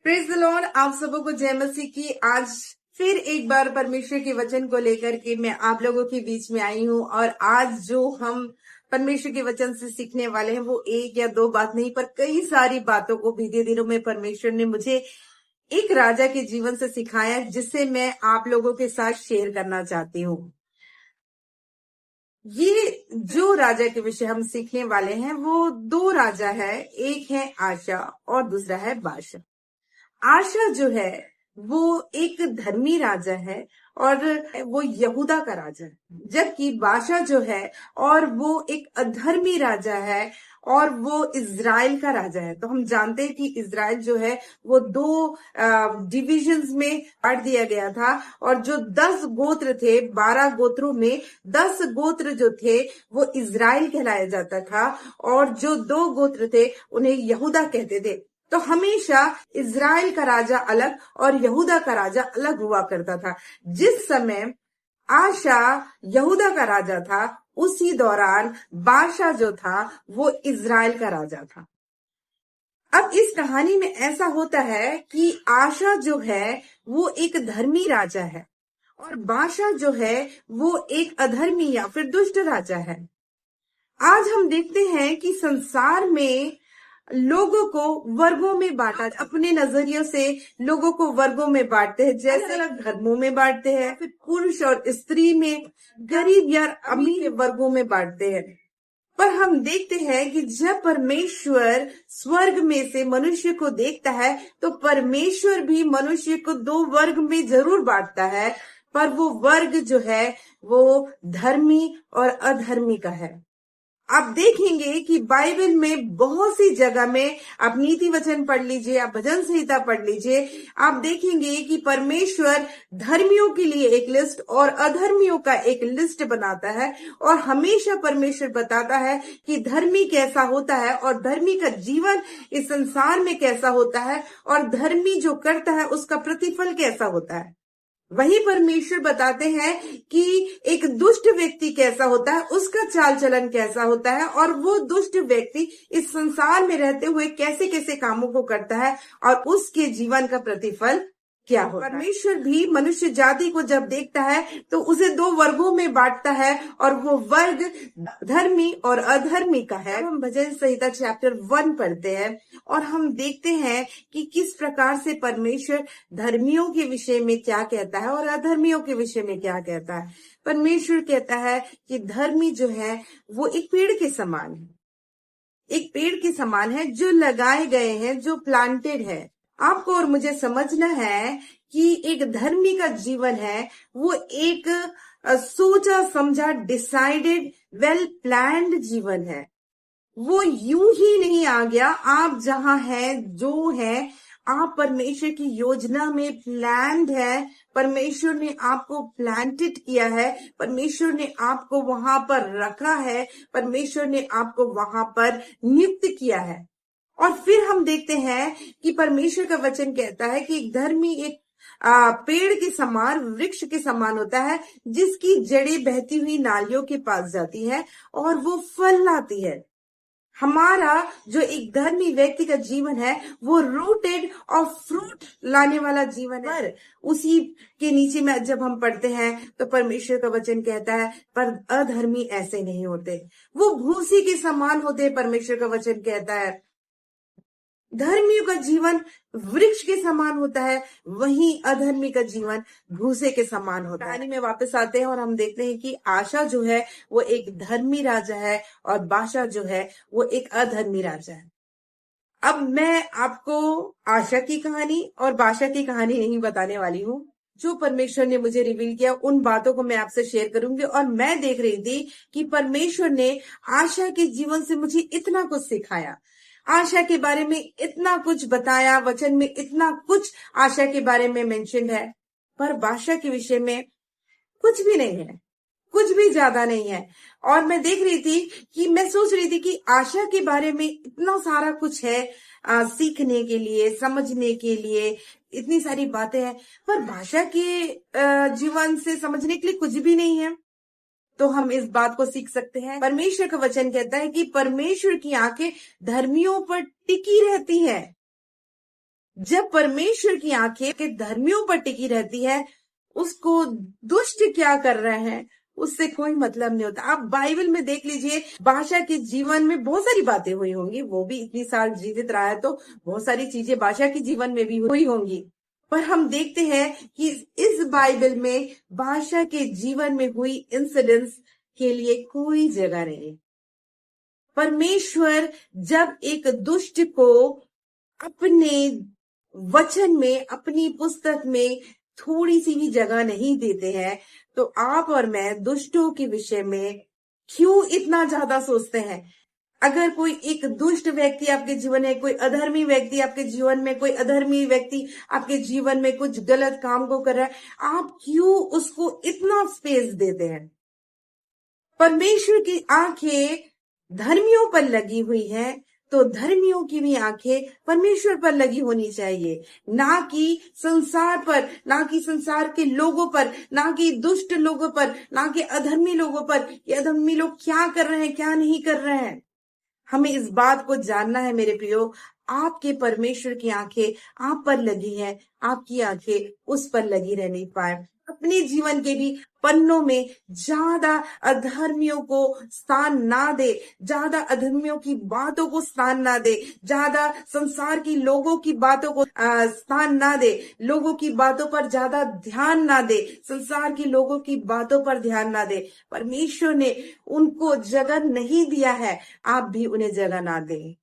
Praise the Lord. आप सबों को जय मसीह की। आज फिर एक बार परमेश्वर के वचन को लेकर के मैं आप लोगों के बीच में आई हूँ। और आज जो हम परमेश्वर के वचन से सीखने वाले हैं वो एक या दो बात नहीं पर कई सारी बातों को बीते दिनों में परमेश्वर ने मुझे एक राजा के जीवन से सिखाया, जिससे मैं आप लोगों के साथ शेयर करना चाहती हूँ। ये जो राजा के विषय हम सीखने वाले हैं वो दो राजा है, एक है आशा और दूसरा है बाशा। आशा जो है वो एक धर्मी राजा है और वो यहूदा का राजा है, जबकि बाशा जो है और वो एक अधर्मी राजा है और वो इज़राइल का राजा है। तो हम जानते हैं कि इज़राइल जो है वो दो डिविजन्स में बांट दिया गया था और जो 10 गोत्र थे, 12 गोत्रों में 10 गोत्र जो थे वो इज़राइल कहलाया जाता था और जो 2 गोत्र थे उन्हें यहूदा कहते थे। तो हमेशा इज़राइल का राजा अलग और यहूदा का राजा अलग हुआ करता था। जिस समय आशा यहूदा का राजा था, उसी दौरान बाशा जो था वो इज़राइल का राजा था। अब इस कहानी में ऐसा होता है कि आशा जो है वो एक धर्मी राजा है और बाशा जो है वो एक अधर्मी या फिर दुष्ट राजा है। आज हम देखते हैं कि संसार में लोगों को वर्गों में बांटा, अपने नजरियों से लोगों को वर्गों में बांटते हैं, जैसे अलग धर्मों में बांटते हैं, फिर पुरुष और स्त्री में, गरीब या अमीर के वर्गों में बांटते हैं। पर हम देखते हैं कि जब परमेश्वर स्वर्ग में से मनुष्य को देखता है तो परमेश्वर भी मनुष्य को दो वर्ग में जरूर बांटता है, पर वो वर्ग जो है वो धर्मी और अधर्मी का है। आप देखेंगे कि बाइबल में बहुत सी जगह में, आप नीति वचन पढ़ लीजिए, आप भजन संहिता पढ़ लीजिए, आप देखेंगे कि परमेश्वर धर्मियों के लिए एक लिस्ट और अधर्मियों का एक लिस्ट बनाता है और हमेशा परमेश्वर बताता है कि धर्मी कैसा होता है और धर्मी का जीवन इस संसार में कैसा होता है और धर्मी जो करता है उसका प्रतिफल कैसा होता है। वही परमेश्वर बताते हैं कि एक दुष्ट व्यक्ति कैसा होता है, उसका चाल चलन कैसा होता है और वो दुष्ट व्यक्ति इस संसार में रहते हुए कैसे कैसे कामों को करता है और उसके जीवन का प्रतिफल क्या होता है। परमेश्वर भी मनुष्य जाति को जब देखता है तो उसे दो वर्गों में बांटता है और वो वर्ग धर्मी और अधर्मी का है। हम भजन संहिता चैप्टर 1 पढ़ते हैं और हम देखते हैं कि किस प्रकार से परमेश्वर धर्मियों के विषय में क्या कहता है और अधर्मियों के विषय में क्या कहता है। परमेश्वर कहता है कि धर्मी जो है वो एक पेड़ के समान है, एक पेड़ के समान है जो लगाए गए हैं, जो प्लांटेड है। आपको और मुझे समझना है कि एक धर्मी का जीवन है वो एक सोचा समझा, डिसाइडेड, वेल प्लान्ड जीवन है। वो यूं ही नहीं आ गया। आप जहां हैं, जो है, आप परमेश्वर की योजना में प्लान्ड है। परमेश्वर ने आपको प्लांटेड किया है, परमेश्वर ने आपको वहां पर रखा है, परमेश्वर ने आपको वहां पर नियुक्त किया है। और फिर हम देखते हैं कि परमेश्वर का वचन कहता है कि एक धर्मी एक पेड़ के समान, वृक्ष के समान होता है जिसकी जड़ें बहती हुई नालियों के पास जाती है और वो फल लाती है। हमारा जो एक धर्मी व्यक्ति का जीवन है वो रूटेड और फ्रूट लाने वाला जीवन है। उसी के नीचे में जब हम पढ़ते हैं तो परमेश्वर का वचन कहता है पर अधर्मी ऐसे नहीं होते, वो भूसी के समान होते। परमेश्वर का वचन कहता है धर्मियों का जीवन वृक्ष के समान होता है, वहीं अधर्मी का जीवन भूसे के समान होता है। कहानी में वापस आते हैं और हम देखते हैं कि आशा जो है वो एक धर्मी राजा है और बाशा जो है वो एक अधर्मी राजा है। अब मैं आपको आशा की कहानी और बाशा की कहानी नहीं बताने वाली हूँ। जो परमेश्वर ने मुझे रिवील किया उन बातों को मैं आपसे शेयर करूंगी। और मैं देख रही थी कि परमेश्वर ने आशा के जीवन से मुझे इतना कुछ सिखाया, आशा के बारे में इतना कुछ बताया, वचन में इतना कुछ आशा के बारे में मेंशन है, पर बाशा के विषय में कुछ भी नहीं है, कुछ भी ज्यादा नहीं है। और मैं देख रही थी कि मैं सोच रही थी कि आशा के बारे में इतना सारा कुछ है सीखने के लिए, समझने के लिए, इतनी सारी बातें हैं, पर बाशा के जीवन से समझने के लिए कुछ भी नहीं है। तो हम इस बात को सीख सकते हैं। परमेश्वर का वचन कहता है कि परमेश्वर की आंखें धर्मियों पर टिकी रहती हैं। जब परमेश्वर की आंखें के धर्मियों पर टिकी रहती है, उसको दुष्ट क्या कर रहे हैं उससे कोई मतलब नहीं होता। आप बाइबल में देख लीजिए, बादशाह के जीवन में बहुत सारी बातें हुई होंगी, वो भी इतनी साल जीवित रहा है तो बहुत सारी चीजें बादशाह के जीवन में भी हुई होंगी, पर हम देखते हैं कि इस बाइबल में बादशाह के जीवन में हुई इंसिडेंट्स के लिए कोई जगह नहीं। परमेश्वर जब एक दुष्ट को अपने वचन में, अपनी पुस्तक में थोड़ी सी भी जगह नहीं देते हैं, तो आप और मैं दुष्टों के विषय में क्यों इतना ज्यादा सोचते हैं? अगर कोई एक दुष्ट व्यक्ति आपके जीवन में, कोई अधर्मी व्यक्ति आपके जीवन में, कोई अधर्मी व्यक्ति आपके जीवन में कुछ गलत काम को कर रहा है, आप क्यों उसको इतना स्पेस देते हैं? परमेश्वर की आंखें धर्मियों पर लगी हुई हैं, तो धर्मियों की भी आंखें परमेश्वर पर लगी होनी चाहिए, ना कि संसार पर, ना कि संसार के लोगों पर, ना कि दुष्ट लोगों पर, ना कि अधर्मी लोगों पर। ये अधर्मी लोग क्या कर रहे हैं, क्या नहीं कर रहे हैं, हमें इस बात को जानना है मेरे प्रियो। आपके परमेश्वर की आंखें आप पर लगी है, आपकी आंखें उस पर लगी रह नहीं पाए। अपने जीवन के भी पन्नों में ज्यादा अधर्मियों को स्थान ना दे, ज्यादा अधर्मियों की बातों को स्थान ना दे, ज्यादा संसार की लोगों की बातों को स्थान ना दे, लोगों की बातों पर ज्यादा ध्यान ना दे, संसार की लोगों की बातों पर ध्यान ना दे। परमेश्वर ने उनको जगह नहीं दिया है, आप भी उन्हें जगह ना दें।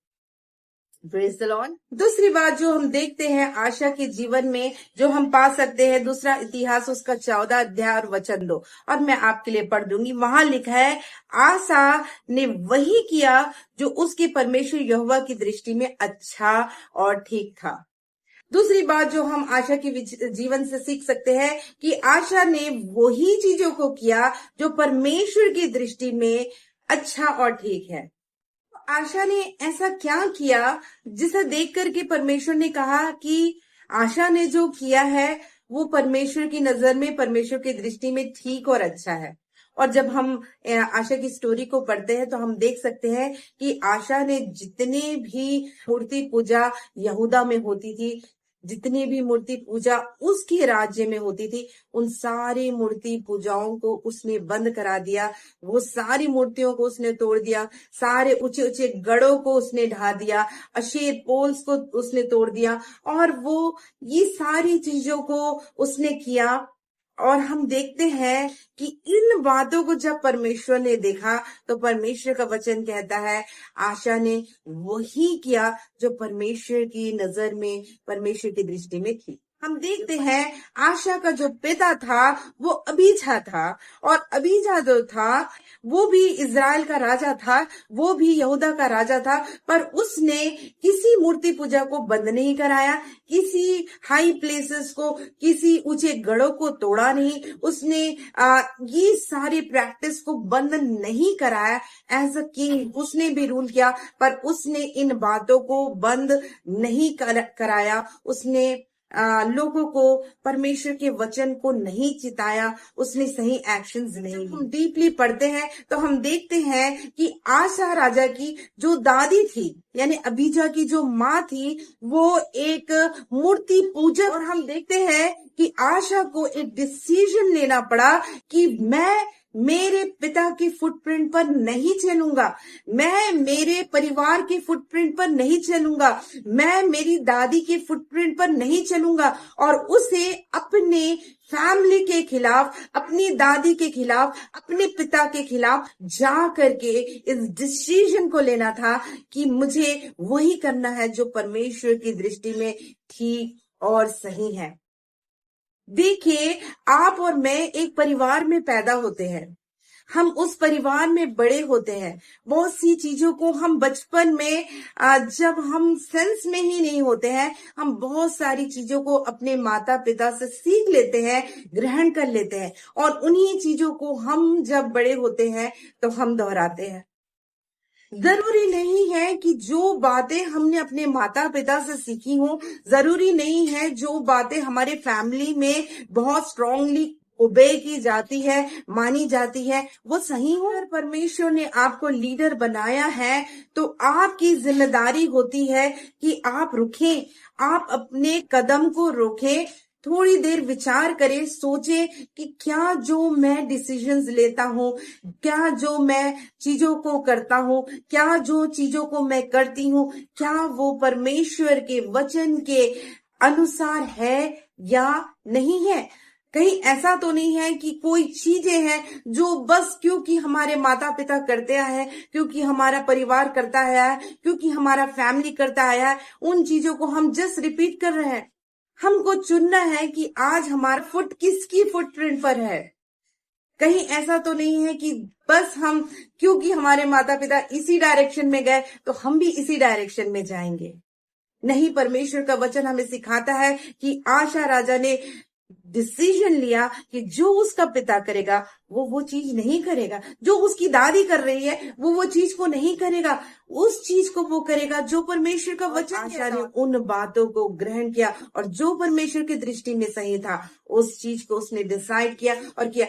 Praise the Lord. दूसरी बात जो हम देखते हैं आशा के जीवन में, जो हम पा सकते हैं, दूसरा इतिहास उसका 14 अध्याय और वचन 2, और मैं आपके लिए पढ़ दूंगी। वहां लिखा है, आशा ने वही किया जो उसके परमेश्वर यहोवा की दृष्टि में अच्छा और ठीक था। दूसरी बात जो हम आशा के जीवन से सीख सकते हैं कि आशा ने वही चीजों को किया जो परमेश्वर की दृष्टि में अच्छा और ठीक है। आशा ने ऐसा क्या किया जिसे देख करके परमेश्वर ने कहा कि आशा ने जो किया है वो परमेश्वर की नजर में, परमेश्वर की दृष्टि में ठीक और अच्छा है। और जब हम आशा की स्टोरी को पढ़ते हैं तो हम देख सकते हैं कि आशा ने जितने भी मूर्ति पूजा यहूदा में होती थी, जितनी भी मूर्ति पूजा उसके राज्य में होती थी, उन सारी मूर्ति पूजाओं को उसने बंद करा दिया। वो सारी मूर्तियों को उसने तोड़ दिया, सारे ऊंचे ऊंचे गढ़ों को उसने ढा दिया, अशेर पोल्स को उसने तोड़ दिया, और वो ये सारी चीजों को उसने किया। और हम देखते हैं कि इन बातों को जब परमेश्वर ने देखा तो परमेश्वर का वचन कहता है, आशा ने वही किया जो परमेश्वर की नजर में, परमेश्वर की दृष्टि में थी। हम देखते हैं आशा का जो पिता था वो अबीजा था, और अबीजा जो था वो भी इज़राइल का राजा था, वो भी यहूदा का राजा था, पर उसने किसी मूर्ति पूजा को बंद नहीं कराया, किसी हाई प्लेसेस को, किसी ऊंचे गढ़ों को तोड़ा नहीं, उसने ये सारी प्रैक्टिस को बंद नहीं कराया। एज अ किंग उसने भी रूल किया, पर उसने इन बातों को बंद नहीं कराया। उसने लोगों को परमेश्वर के वचन को नहीं चिताया, उसने सही एक्शंस नहीं। हम डीपली पढ़ते हैं तो हम देखते हैं कि आशा राजा की जो दादी थी, यानी अबीजा की जो माँ थी, वो एक मूर्ति पूजक, और हम देखते हैं कि आशा को एक डिसीजन लेना पड़ा कि मैं मेरे पिता के फुटप्रिंट पर नहीं चलूंगा, मैं मेरे परिवार के फुटप्रिंट पर नहीं चलूंगा, मैं मेरी दादी के फुटप्रिंट पर नहीं चलूंगा। और उसे अपने फैमिली के खिलाफ, अपनी दादी के खिलाफ, अपने पिता के खिलाफ जा करके इस डिसीजन को लेना था कि मुझे वही करना है जो परमेश्वर की दृष्टि में ठीक और सही है। देखिए, आप और मैं एक परिवार में पैदा होते हैं, हम उस परिवार में बड़े होते हैं। बहुत सी चीजों को हम बचपन में, जब हम सेंस में ही नहीं होते हैं, हम बहुत सारी चीजों को अपने माता पिता से सीख लेते हैं, ग्रहण कर लेते हैं, और उन्हीं चीजों को हम जब बड़े होते हैं तो हम दोहराते हैं। जरूरी नहीं है कि जो बातें हमने अपने माता पिता से सीखी हों, जरूरी नहीं है जो बातें हमारे फैमिली में बहुत स्ट्रांगली ओबे की जाती है, मानी जाती है, वो सही हो। अगर परमेश्वर ने आपको लीडर बनाया है तो आपकी जिम्मेदारी होती है कि आप रुकें, आप अपने कदम को रोकें, थोड़ी देर विचार करें, सोचे कि क्या जो मैं डिसीजंस लेता हूँ, क्या जो मैं चीजों को करता हूँ, क्या जो चीजों को मैं करती हूँ, क्या वो परमेश्वर के वचन के अनुसार है या नहीं है। कहीं ऐसा तो नहीं है कि कोई चीजें हैं जो बस क्योंकि हमारे माता पिता करते आए हैं, क्योंकि हमारा परिवार करता आया है, क्योंकि हमारा फैमिली करता आया है, उन चीजों को हम जस्ट रिपीट कर रहे हैं। हमको चुनना है कि आज हमारा फुट किसकी फुटप्रिंट पर है। कहीं ऐसा तो नहीं है कि बस हम क्योंकि हमारे माता पिता इसी डायरेक्शन में गए तो हम भी इसी डायरेक्शन में जाएंगे। नहीं, परमेश्वर का वचन हमें सिखाता है कि आशा राजा ने डिसीजन लिया कि जो उसका पिता करेगा वो चीज नहीं करेगा, जो उसकी दादी कर रही है वो चीज को नहीं करेगा, उस चीज को वो करेगा जो परमेश्वर का वचन। आशा ने उन बातों को ग्रहण किया और जो परमेश्वर की दृष्टि में सही था उस चीज को उसने डिसाइड किया और किया।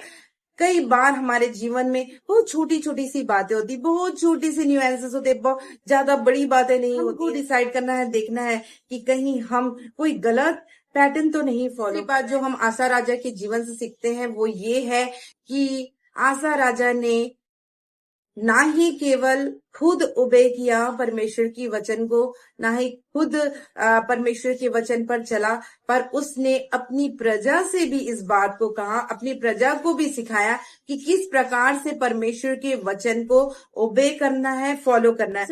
कई बार हमारे जीवन में बहुत छोटी छोटी सी बातें होती, बहुत छोटी सी न्यूएंसेस होते, बहुत ज्यादा बड़ी बातें नहीं होती। हमको डिसाइड करना है, देखना है कि कहीं हम कोई गलत पैटर्न तो नहीं फॉलो। बात जो हम आशा राजा के जीवन से सीखते हैं वो ये है कि आशा राजा ने ना ही केवल खुद ओबे किया परमेश्वर की वचन को, ना ही खुद परमेश्वर के वचन पर चला, पर उसने अपनी प्रजा से भी इस बात को कहा, अपनी प्रजा को भी सिखाया कि किस प्रकार से परमेश्वर के वचन को ओबे करना है, फॉलो करना है।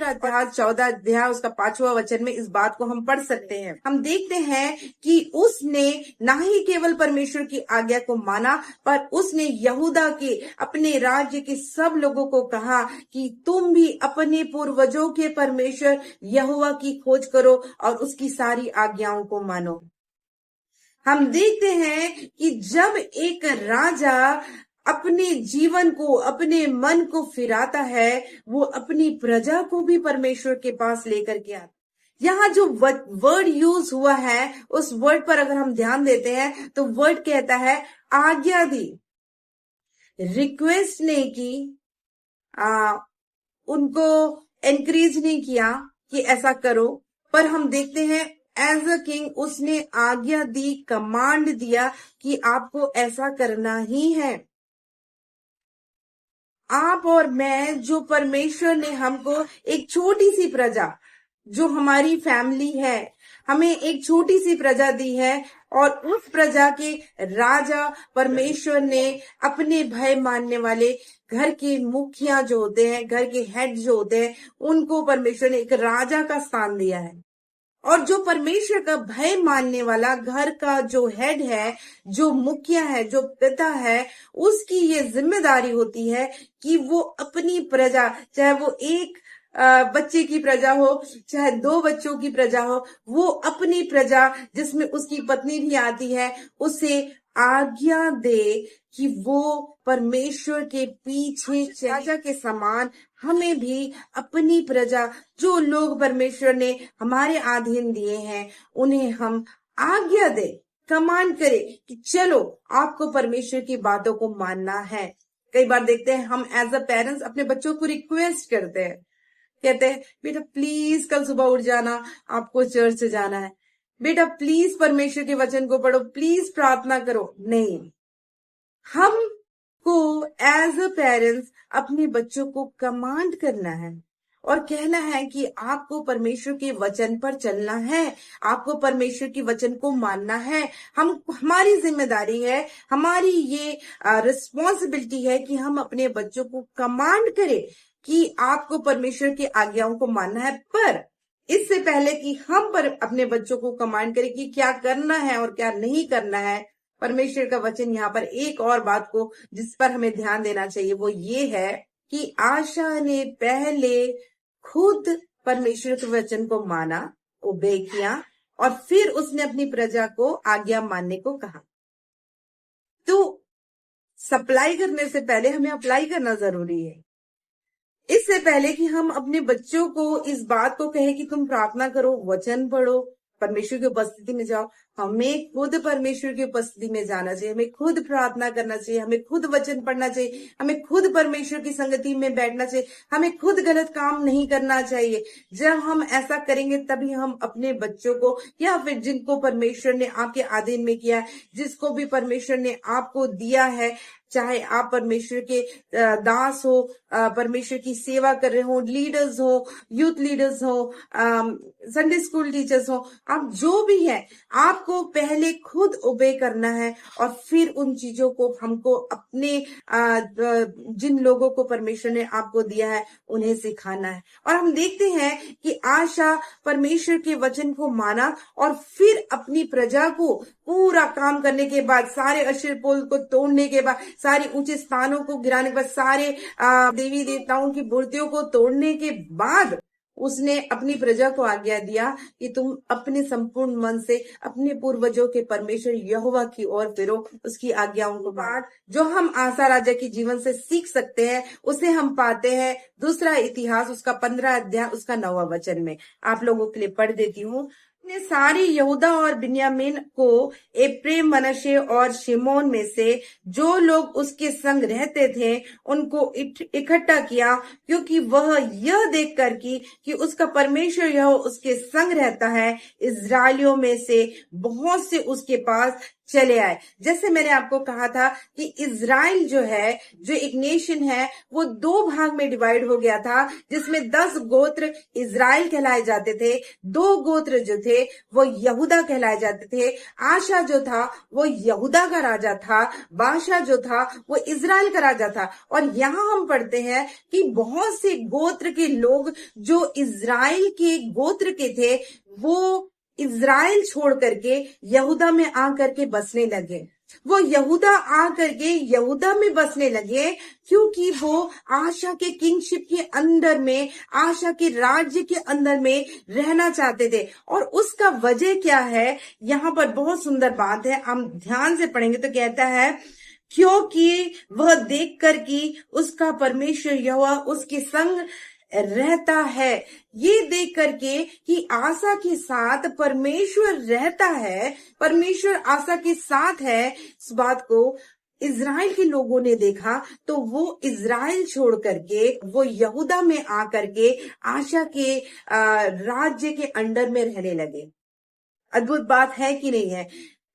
14 अध्याय उसका 5वां वचन में इस बात को हम पढ़ सकते हैं। हम देखते हैं कि उसने ना ही केवल परमेश्वर की आज्ञा को माना, पर उसने यहूदा के अपने राज्य के सब लोगों को कहा कि तुम भी अपने पूर्वजों के परमेश्वर यहोवा की खोज करो और उसकी सारी आज्ञाओं को मानो। हम देखते हैं कि जब एक राजा अपने जीवन को, अपने मन को फिराता है, वो अपनी प्रजा को भी परमेश्वर के पास लेकर के आता। यहाँ जो वर्ड यूज हुआ है उस वर्ड पर अगर हम ध्यान देते हैं तो वर्ड कहता है आज्ञा दी, रिक्वेस्ट नहीं की, उनको एनकरेज नहीं किया कि ऐसा करो, पर हम देखते हैं एज अ किंग उसने आज्ञा दी, कमांड दिया कि आपको ऐसा करना ही है। आप और मैं, जो परमेश्वर ने हमको एक छोटी सी प्रजा, जो हमारी फैमिली है, हमें एक छोटी सी प्रजा दी है और उस प्रजा के राजा परमेश्वर ने अपने भय मानने वाले घर के मुखिया जो होते हैं, घर के हेड जो होते हैं, उनको परमेश्वर ने एक राजा का स्थान दिया है। और जो परमेश्वर का भय मानने वाला घर का जो हेड है, जो मुखिया है, जो पिता है, उसकी ये जिम्मेदारी होती है कि वो अपनी प्रजा, चाहे वो एक बच्चे की प्रजा हो, चाहे 2 बच्चों की प्रजा हो, वो अपनी प्रजा जिसमें उसकी पत्नी भी आती है, उसे आज्ञा दे कि वो परमेश्वर के पीछे राजा के समान हमें भी अपनी प्रजा, जो लोग परमेश्वर ने हमारे अधीन दिए हैं, उन्हें हम आज्ञा दे, कमांड करे कि चलो आपको परमेश्वर की बातों को मानना है। कई बार देखते हैं हम एज अ पेरेंट्स अपने बच्चों को रिक्वेस्ट करते हैं, कहते हैं बेटा प्लीज कल सुबह उठ जाना, आपको चर्च जाना है, बेटा प्लीज परमेश्वर के वचन को पढ़ो, प्लीज प्रार्थना करो। नहीं, हमको एज अ पेरेंट्स अपने बच्चों को कमांड करना है और कहना है कि आपको परमेश्वर के वचन पर चलना है, आपको परमेश्वर के वचन को मानना है। हमारी जिम्मेदारी है, हमारी ये रिस्पॉन्सिबिलिटी है कि हम अपने बच्चों को कमांड करें कि आपको परमेश्वर की आज्ञाओं को मानना है। पर इससे पहले कि हम पर अपने बच्चों को कमांड करें कि क्या करना है और क्या नहीं करना है, परमेश्वर का वचन यहाँ पर एक और बात को जिस पर हमें ध्यान देना चाहिए वो ये है कि आशा ने पहले खुद परमेश्वर के वचन को माना, ओबे किया, और फिर उसने अपनी प्रजा को आज्ञा मानने को कहा। तो सप्लाई करने से पहले हमें अप्लाई करना जरूरी है। इससे पहले कि हम अपने बच्चों को इस बात को कहें कि तुम प्रार्थना करो, वचन पढ़ो, परमेश्वर की उपस्थिति में जाओ। हमें खुद परमेश्वर की उपस्थिति में जाना चाहिए, हमें खुद प्रार्थना करना चाहिए, हमें खुद वचन पढ़ना चाहिए, हमें खुद परमेश्वर की संगति में बैठना चाहिए, हमें खुद गलत काम नहीं करना चाहिए। जब हम ऐसा करेंगे तभी हम अपने बच्चों को, या फिर जिनको परमेश्वर ने आपके अधीन में किया है, जिसको भी परमेश्वर ने आपको दिया है, चाहे आप परमेश्वर के दास हो, परमेश्वर की सेवा कर रहे हो, लीडर्स हो, यूथ लीडर्स हो, संडे स्कूल टीचर्स हो, आप जो भी है, आपको पहले खुद ओबे करना है और फिर उन चीजों को हमको अपने जिन लोगों को परमेश्वर ने आपको दिया है उन्हें सिखाना है। और हम देखते हैं कि आशा परमेश्वर के वचन को माना और फिर अपनी प्रजा को पूरा काम करने के बाद, सारे अशेर पोल को तोड़ने के बाद, सारे ऊंचे स्थानों को गिराने के बाद, सारे देवी देवताओं की मूर्तियों को तोड़ने के बाद उसने अपनी प्रजा को आज्ञा दिया कि तुम अपने संपूर्ण मन से अपने पूर्वजों के परमेश्वर यहोवा की ओर फिरो, उसकी आज्ञाओं को बाद जो हम आसा राजा के जीवन से सीख सकते हैं उसे हम पाते हैं दूसरा इतिहास उसका 15 अध्याय उसका 9वां वचन में। आप लोगों के लिए पढ़ देती हूँ। ने सारी यहूदा और बिन्यामीन को एप्रेम मनश्शे और शिमोन में से जो लोग उसके संग रहते थे उनको इकट्ठा किया, क्योंकि वह यह देखकर कि उसका परमेश्वर यह उसके संग रहता है, इस्राएलियों में से बहुत से उसके पास चले आए। जैसे मैंने आपको कहा था कि इज़राइल जो है, जो एक नेशन है, वो 2 भाग में डिवाइड हो गया था, जिसमें 10 गोत्र इज़राइल कहलाए जाते थे, 2 गोत्र जो थे वो यहूदा कहलाए जाते थे। आशा जो था वो यहूदा का राजा था, बाशा जो था वो इज़राइल का राजा था। और यहाँ हम पढ़ते हैं कि बहुत से गोत्र के लोग जो इज़राइल के गोत्र के थे वो इज़राइल छोड़ करके यहूदा में आकर के बसने लगे। वो यहूदा आकर के यहूदा में बसने लगे क्योंकि वो आशा के किंगशिप के अंदर में, आशा के राज्य के अंदर में रहना चाहते थे। और उसका वजह क्या है, यहाँ पर बहुत सुंदर बात है, हम ध्यान से पढ़ेंगे तो कहता है क्योंकि वह देख कर कि उसका परमेश्वर यहोवा उसके संग रहता है। ये देख करके कि आशा के साथ परमेश्वर रहता है, परमेश्वर आशा के साथ है, इस बात को इज़राइल के लोगों ने देखा तो वो इज़राइल छोड़ करके वो यहूदा में आकर के आशा के राज्य के अंडर में रहने लगे। अद्भुत बात है कि नहीं है?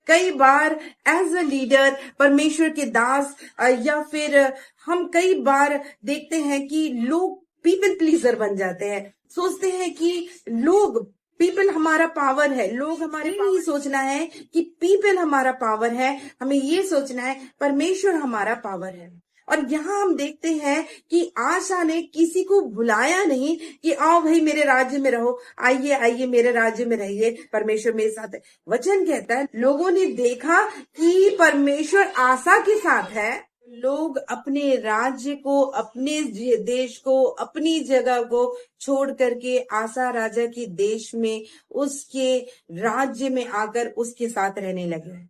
कई बार एज अ लीडर, परमेश्वर के दास, या फिर हम कई बार देखते हैं कि लोग पीपल प्लीजर बन जाते हैं, सोचते हैं कि लोग, पीपल हमारा पावर है, लोग हमारे नहीं सोचना है कि पीपल हमारा पावर है, हमें ये सोचना है परमेश्वर हमारा पावर है। और यहाँ हम देखते हैं कि आशा ने किसी को बुलाया नहीं कि आओ भाई मेरे राज्य में रहो, आइए आइए मेरे राज्य में रहिए, परमेश्वर मेरे साथ है। वचन कहता है लोगों ने देखा कि परमेश्वर आशा के साथ है, लोग अपने राज्य को, अपने देश को, अपनी जगह को छोड़ करके आशा राजा के देश में, उसके राज्य में आकर उसके साथ रहने लगे।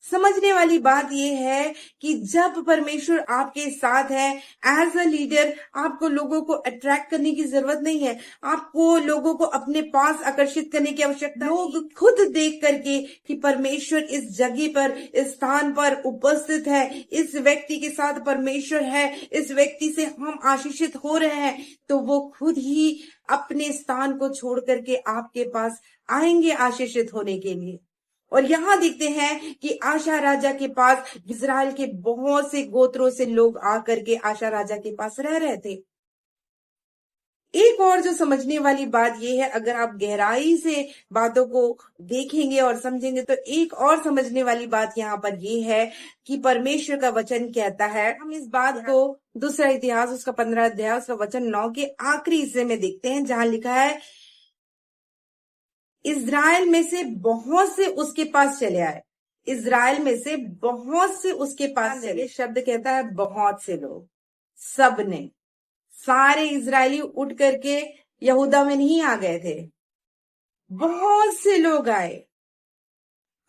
समझने वाली बात यह है कि जब परमेश्वर आपके साथ है, एज अ लीडर आपको लोगों को अट्रैक्ट करने की जरूरत नहीं है, आपको लोगों को अपने पास आकर्षित करने की आवश्यकता। लोग खुद देख करके कि परमेश्वर इस जगह पर, इस स्थान पर उपस्थित है, इस व्यक्ति के साथ परमेश्वर है, इस व्यक्ति से हम आशीषित हो रहे हैं, तो वो खुद ही अपने स्थान को छोड़ करके आपके पास आएंगे आशीषित होने के लिए। और यहाँ देखते हैं कि आशा राजा के पास इज़राइल के बहुत से गोत्रों से लोग आकर के आशा राजा के पास रह रहे थे। एक और जो समझने वाली बात यह है, अगर आप गहराई से बातों को देखेंगे और समझेंगे तो एक और समझने वाली बात यहाँ पर यह है कि परमेश्वर का वचन कहता है, हम इस बात को दूसरा इतिहास उसका 15 अध्याय उसका वचन 9 के आखिरी हिस्से में देखते हैं, जहां लिखा है इज़राइल में से बहुत से उसके पास चले आए। इज़राइल में से बहुत से उसके पास चले, शब्द कहता है बहुत से लोग, सब ने, सारे इज़राइली उठ करके यहूदा में नहीं आ गए थे, बहुत से लोग आए।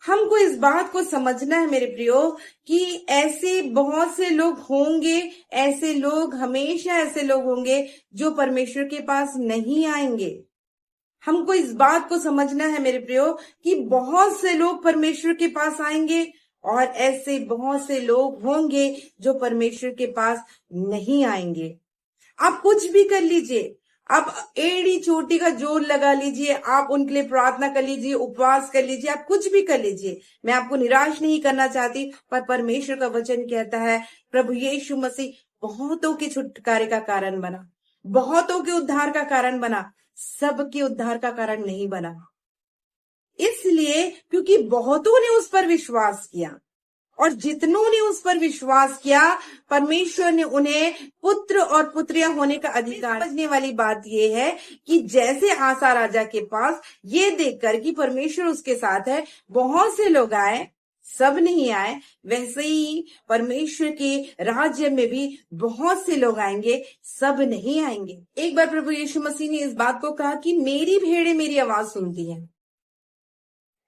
हमको इस बात को समझना है मेरे प्रियो कि ऐसे बहुत से लोग होंगे, ऐसे लोग हमेशा ऐसे लोग होंगे जो परमेश्वर के पास नहीं आएंगे। हमको इस बात को समझना है मेरे प्रियो कि बहुत से लोग परमेश्वर के पास आएंगे और ऐसे बहुत से लोग होंगे जो परमेश्वर के पास नहीं आएंगे। आप कुछ भी कर लीजिए, आप एड़ी चोटी का जोर लगा लीजिए, आप उनके लिए प्रार्थना कर लीजिए, उपवास कर लीजिए, आप कुछ भी कर लीजिए, मैं आपको निराश नहीं करना चाहती, पर परमेश्वर का वचन कहता है प्रभु यीशु मसीह बहुतों के छुटकारे का कारण बना, बहुतों के उद्धार का कारण बना, सबके उद्धार का कारण नहीं बना। इसलिए क्योंकि बहुतों ने उस पर विश्वास किया, और जितनों ने उस पर विश्वास किया परमेश्वर ने उन्हें पुत्र और पुत्रियां होने का अधिकार। समझने वाली बात यह है कि जैसे आसा राजा के पास ये देखकर कि परमेश्वर उसके साथ है बहुत से लोग आए, सब नहीं आए, वैसे ही परमेश्वर के राज्य में भी बहुत से लोग आएंगे, सब नहीं आएंगे। एक बार प्रभु यीशु मसीह ने इस बात को कहा कि मेरी भेड़ें मेरी आवाज सुनती हैं।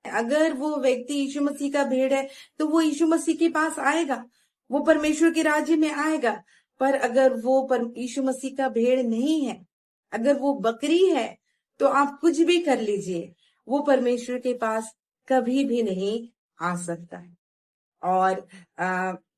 अगर वो व्यक्ति यीशु मसीह का भेड़ है तो वो यीशु मसीह के पास आएगा, वो परमेश्वर के राज्य में आएगा। पर अगर वो यीशु मसीह का भेड़ नहीं है, अगर वो बकरी है, तो आप कुछ भी कर लीजिए, वो परमेश्वर के पास कभी भी नहीं आ सकता है। और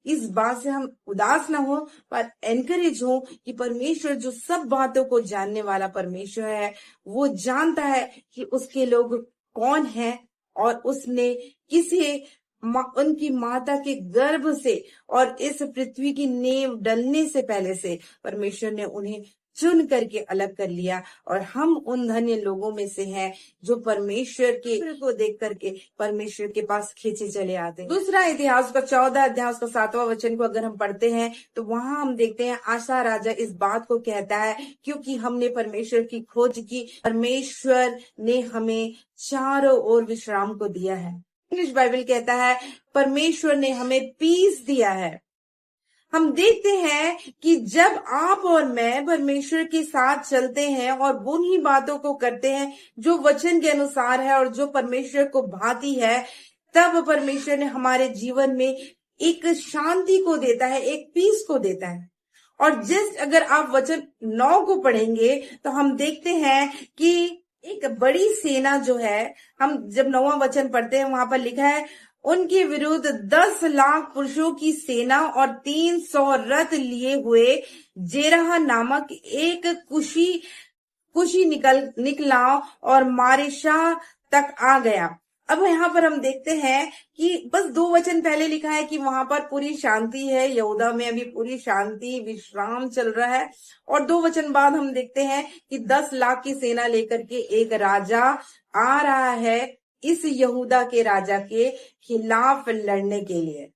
इस बात से हम उदास ना हो, पर एनकरेज हो कि परमेश्वर जो सब बातों को जानने वाला परमेश्वर है, वो जानता है कि उसके लोग कौन है, और उसने किसे उनकी माता के गर्भ से और इस पृथ्वी की नींव डलने से पहले से परमेश्वर ने उन्हें चुन करके अलग कर लिया। और हम उन धन्य लोगों में से हैं जो परमेश्वर के को देख करके परमेश्वर के पास खींचे चले आते हैं। दूसरा इतिहास का 14 अध्याय का 7वां वचन को अगर हम पढ़ते हैं तो वहां हम देखते हैं आसा राजा इस बात को कहता है क्योंकि हमने परमेश्वर की खोज की, परमेश्वर ने हमें चारों ओर विश्राम को दिया है। इंग्लिश बाइबल कहता है परमेश्वर ने हमें पीस दिया है। हम देखते हैं कि जब आप और मैं परमेश्वर के साथ चलते हैं और उन्हीं बातों को करते हैं जो वचन के अनुसार है और जो परमेश्वर को भाती है, तब परमेश्वर ने हमारे जीवन में एक शांति को देता है, एक पीस को देता है। और जिस अगर आप वचन 9 को पढ़ेंगे तो हम देखते हैं कि एक बड़ी सेना जो है, हम जब 9वां वचन पढ़ते हैं वहां पर लिखा है उनके विरुद्ध 10 लाख पुरुषों की सेना और 300 रथ लिए हुए जेरह नामक एक कुशी निकला और मारेशा तक आ गया। अब यहाँ पर हम देखते हैं कि बस 2 वचन पहले लिखा है कि वहां पर पूरी शांति है, यहूदा में अभी पूरी शांति विश्राम चल रहा है। और 2 वचन बाद हम देखते हैं कि 10 लाख की सेना लेकर के एक राजा आ रहा है इस यहूदा के राजा के खिलाफ लड़ने के लिए।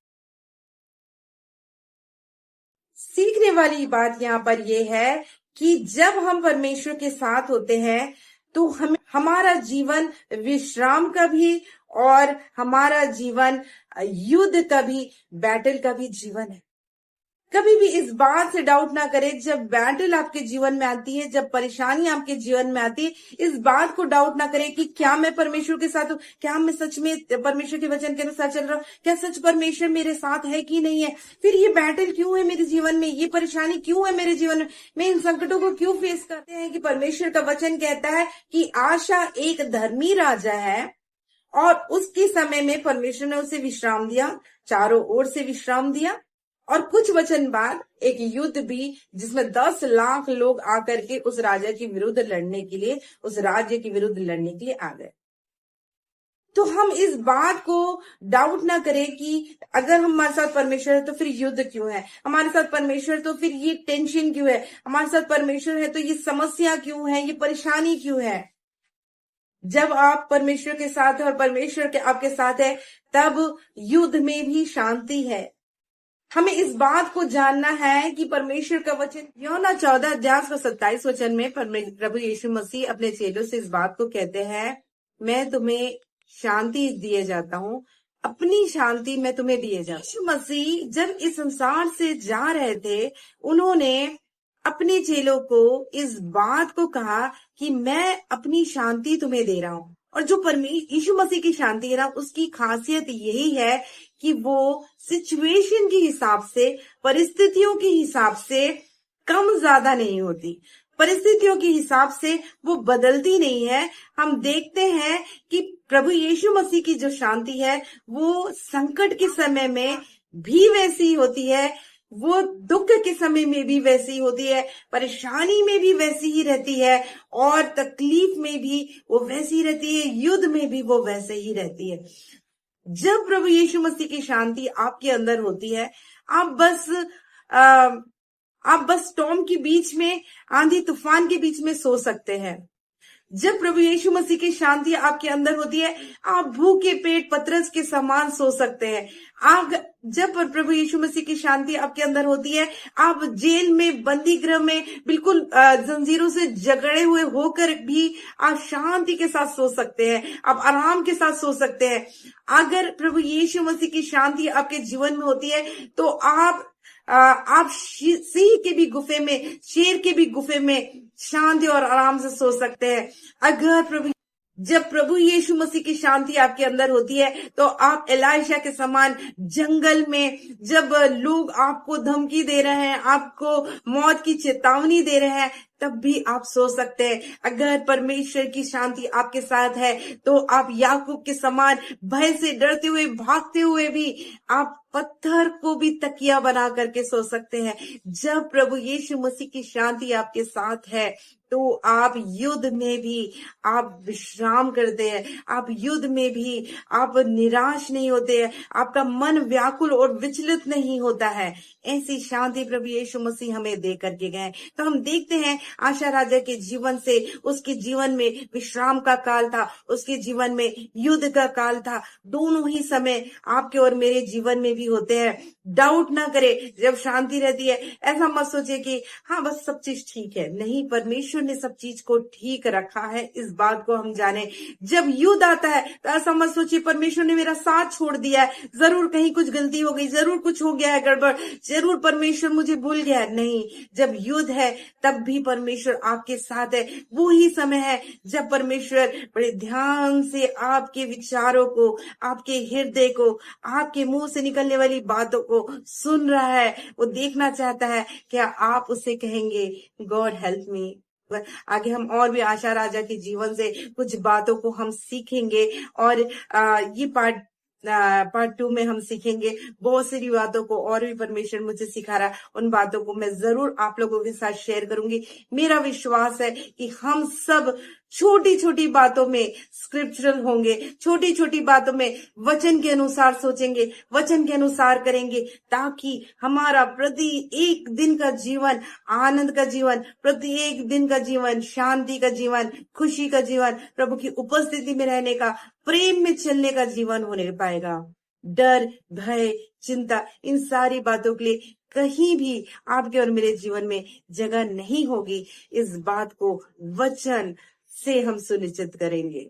सीखने वाली बात यहाँ पर यह है कि जब हम परमेश्वर के साथ होते हैं तो हमारा जीवन विश्राम का भी और हमारा जीवन युद्ध का भी, बैटल का भी जीवन है। कभी भी इस बात से डाउट ना करें, जब बैटल आपके जीवन में आती है, जब परेशानी आपके जीवन में आती है, इस बात को डाउट ना करें कि क्या मैं परमेश्वर के साथ हूँ, क्या मैं सच में परमेश्वर के वचन के अनुसार चल रहा हूँ, क्या सच परमेश्वर मेरे साथ है कि नहीं है, फिर ये बैटल क्यों है मेरे जीवन में, ये परेशानी क्यों है मेरे जीवन में, मैं इन संकटों को क्यों फेस करते हैं। कि परमेश्वर का वचन कहता है कि आशा एक धर्मी राजा है और उसके समय में परमेश्वर ने उसे विश्राम दिया, चारों ओर से विश्राम दिया। और कुछ वचन बाद एक युद्ध भी जिसमें 10 लाख लोग आकर के उस राजा के विरुद्ध लड़ने के लिए, उस राज्य के विरुद्ध लड़ने के लिए आ गए। तो हम इस बात को डाउट ना करें कि अगर हमारे साथ परमेश्वर है तो फिर युद्ध क्यों है, हमारे साथ परमेश्वर तो फिर ये टेंशन क्यों है, हमारे साथ परमेश्वर है तो ये समस्या क्यों है, ये परेशानी क्यों है। जब आप परमेश्वर के साथ है और परमेश्वर के आपके साथ है तब युद्ध में भी शांति है। हमें इस बात को जानना है कि परमेश्वर का वचन यूहन्ना 14 अध्याय का 27 वचन में प्रभु यीशु मसीह अपने चेलों से इस बात को कहते हैं, मैं तुम्हें शांति दिए जाता हूँ, अपनी शांति मैं तुम्हें दिए जाता हूँ। यीशु मसीह जब इस संसार से जा रहे थे, उन्होंने अपने चेलों को इस बात को कहा कि मैं अपनी शांति तुम्हें दे रहा हूँ। और जो यीशु मसीह की शांति है ना, उसकी खासियत यही है कि वो सिचुएशन के हिसाब से, परिस्थितियों के हिसाब से कम ज्यादा नहीं होती, परिस्थितियों के हिसाब से वो बदलती नहीं है। हम देखते हैं कि प्रभु यीशु मसीह की जो शांति है वो संकट के समय में भी वैसी ही होती है, वो दुख के समय में भी वैसी ही होती है, परेशानी में भी वैसी ही रहती है, और तकलीफ में भी वो वैसी रहती है, युद्ध में भी वो वैसे ही रहती है। जब प्रभु यीशु मसीह की शांति आपके अंदर होती है, आप बस आ, आप बस स्टॉर्म के बीच में, आंधी तूफान के बीच में सो सकते हैं। जब प्रभु यीशु मसीह की शांति आपके अंदर होती है, आप भूखे पेट पतरस के समान सो सकते हैं। आप जब प्रभु यीशु मसीह की शांति आपके अंदर होती है, आप जेल में, बंदी गृह में बिल्कुल जंजीरों से जकड़े हुए होकर भी आप शांति के साथ सो सकते हैं, आप आराम के साथ सो सकते हैं। अगर प्रभु यीशु मसीह की शांति आपके जीवन में होती है तो आप सिंह के भी गुफे में, शेर के भी गुफे में शांति और आराम से सो सकते हैं। जब प्रभु यीशु मसीह की शांति आपके अंदर होती है तो आप एलाइशा के समान जंगल में, जब लोग आपको धमकी दे रहे हैं, आपको मौत की चेतावनी दे रहे हैं, तब भी आप सो सकते हैं। अगर परमेश्वर की शांति आपके साथ है तो आप याकूब के समान भय से डरते हुए, भागते हुए भी आप पत्थर को भी तकिया बना करके सो सकते हैं। जब प्रभु यीशु मसीह की शांति आपके साथ है तो आप युद्ध में भी आप विश्राम करते हैं, आप युद्ध में भी आप निराश नहीं होते हैं, आपका मन व्याकुल और विचलित नहीं होता है। ऐसी शांति प्रभु यीशु मसीह हमें दे करके गए। तो हम देखते हैं आशा राजा के जीवन से, उसके जीवन में विश्राम का काल था, उसके जीवन में युद्ध का काल था। दोनों ही समय आपके और मेरे जीवन में भी होते हैं। डाउट ना करे, जब शांति रहती है ऐसा मत सोचे कि हाँ बस सब चीज ठीक है। नहीं, परमेश्वर ने सब चीज को ठीक रखा है, इस बात को हम जाने। जब युद्ध आता है तो ऐसा मत सोचिए परमेश्वर ने मेरा साथ छोड़ दिया है, जरूर कहीं कुछ गलती हो गई, जरूर कुछ हो गया है गड़बड़, जरूर परमेश्वर मुझे भूल गया है। नहीं, जब युद्ध है तब भी परमेश्वर आपके साथ है। वो ही समय है जब परमेश्वर बड़े ध्यान से आपके विचारों को, आपके हृदय को, आपके मुंह से निकलने वाली बातों को सुन रहा है। वो देखना चाहता है क्या आप उसे कहेंगे गॉड हेल्प मी। आगे हम और भी आशा राजा के जीवन से कुछ बातों को हम सीखेंगे, और ये पार्ट 2 में हम सीखेंगे बहुत सारी बातों को, और भी परमेश्वर मुझे सिखा रहा है, उन बातों को मैं जरूर आप लोगों के साथ शेयर करूंगी। मेरा विश्वास है कि हम सब छोटी छोटी बातों में स्क्रिप्चरल होंगे, छोटी छोटी बातों में वचन के अनुसार सोचेंगे, वचन के अनुसार करेंगे, ताकि हमारा प्रति एक दिन का जीवन आनंद का जीवन, प्रति एक दिन का जीवन शांति का जीवन, खुशी का जीवन, प्रभु की उपस्थिति में रहने का, प्रेम में चलने का जीवन होने पाएगा। डर, भय, चिंता, इन सारी बातों के लिए कहीं भी आपके और मेरे जीवन में जगह नहीं होगी। इस बात को वचन से हम सुनिश्चित करेंगे।